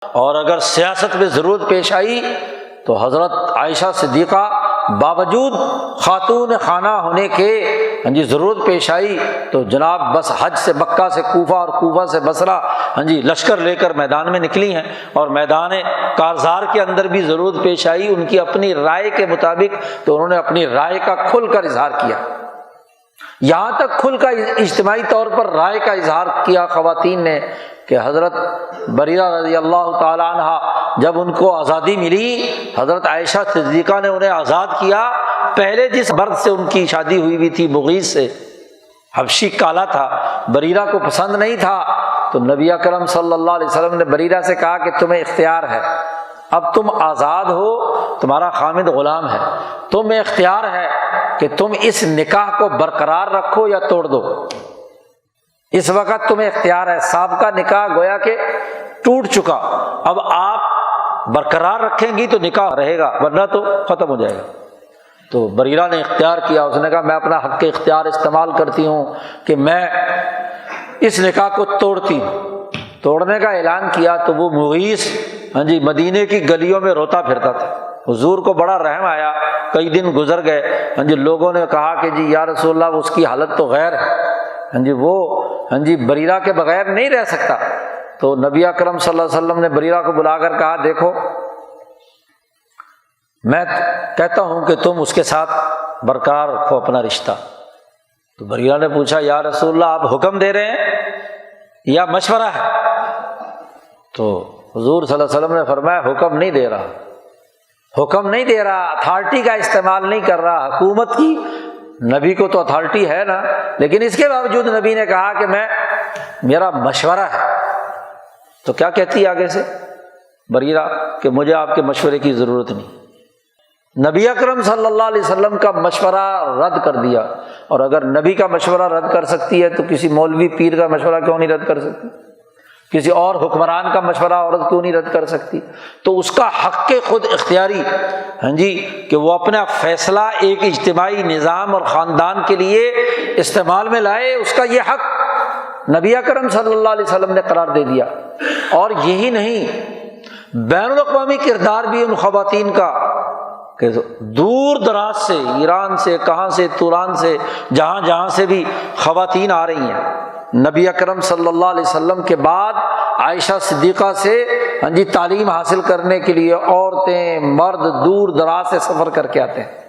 اور اگر سیاست میں ضرورت پیش آئی تو حضرت عائشہ صدیقہ باوجود خاتون خانہ ہونے کے ضرورت پیش آئی تو جناب بس حج سے مکہ سے کوفہ اور کوفہ سے بصرہ لشکر لے کر میدان میں نکلی ہیں، اور میدان کارزار کے اندر بھی ضرورت پیش آئی ان کی اپنی رائے کے مطابق، تو انہوں نے اپنی رائے کا کھل کر اظہار کیا، یہاں تک کھل کر اجتماعی طور پر رائے کا اظہار کیا خواتین نے کہ حضرت بریرہ رضی اللہ تعالی عنہ جب ان کو آزادی ملی، حضرت عائشہ صدیقہ نے انہیں آزاد کیا، پہلے جس مرد سے ان کی شادی ہوئی تھی مغیث سے، حبشی کالا تھا، بریرہ کو پسند نہیں تھا، تو نبی اکرم صلی اللہ علیہ وسلم نے بریرہ سے کہا کہ تمہیں اختیار ہے، اب تم آزاد ہو، تمہارا خامد غلام ہے، تمہیں اختیار ہے کہ تم اس نکاح کو برقرار رکھو یا توڑ دو، اس وقت تمہیں اختیار ہے، سابقہ نکاح گویا کہ ٹوٹ چکا، اب آپ برقرار رکھیں گی تو نکاح رہے گا ورنہ تو ختم ہو جائے گا۔ تو بریرہ نے اختیار کیا، اس نے کہا میں اپنا حق اختیار استعمال کرتی ہوں کہ میں اس نکاح کو توڑتی ہوں۔ توڑنے کا اعلان کیا تو وہ مغیث مدینے کی گلیوں میں روتا پھرتا تھا، حضور کو بڑا رحم آیا، کئی دن گزر گئے، لوگوں نے کہا کہ جی یا رسول اللہ اس کی حالت تو غیر ہے، وہ بریرہ کے بغیر نہیں رہ سکتا۔ تو نبی اکرم صلی اللہ علیہ وسلم نے بریرہ کو بلا کر کہا دیکھو میں کہتا ہوں کہ تم اس کے ساتھ برقرار رکھو اپنا رشتہ۔ تو بریرہ نے پوچھا یا رسول اللہ آپ حکم دے رہے ہیں یا مشورہ ہے؟ تو حضور صلی اللہ علیہ وسلم نے فرمایا حکم نہیں دے رہا، حکم نہیں دے رہا، اتھارٹی کا استعمال نہیں کر رہا، حکومت کی، نبی کو تو اتھارٹی ہے نا، لیکن اس کے باوجود نبی نے کہا کہ میرا مشورہ ہے۔ تو کیا کہتی ہے آگے سے بریرہ کہ مجھے آپ کے مشورے کی ضرورت نہیں۔ نبی اکرم صلی اللہ علیہ وسلم کا مشورہ رد کر دیا، اور اگر نبی کا مشورہ رد کر سکتی ہے تو کسی مولوی پیر کا مشورہ کیوں نہیں رد کر سکتی؟ کسی اور حکمران کا مشورہ عورت کیوں نہیں رد کر سکتی؟ تو اس کا حق خود اختیاری کہ وہ اپنا فیصلہ ایک اجتماعی نظام اور خاندان کے لیے استعمال میں لائے، اس کا یہ حق نبی اکرم صلی اللہ علیہ وسلم نے قرار دے دیا۔ اور یہی نہیں، بین الاقوامی کردار بھی ان خواتین کا کہ دور دراز سے، ایران سے، کہاں سے، توران سے، جہاں سے بھی خواتین آ رہی ہیں، نبی اکرم صلی اللہ علیہ وسلم کے بعد عائشہ صدیقہ سے تعلیم حاصل کرنے کے لیے عورتیں مرد دور دراز سے سفر کر کے آتے ہیں۔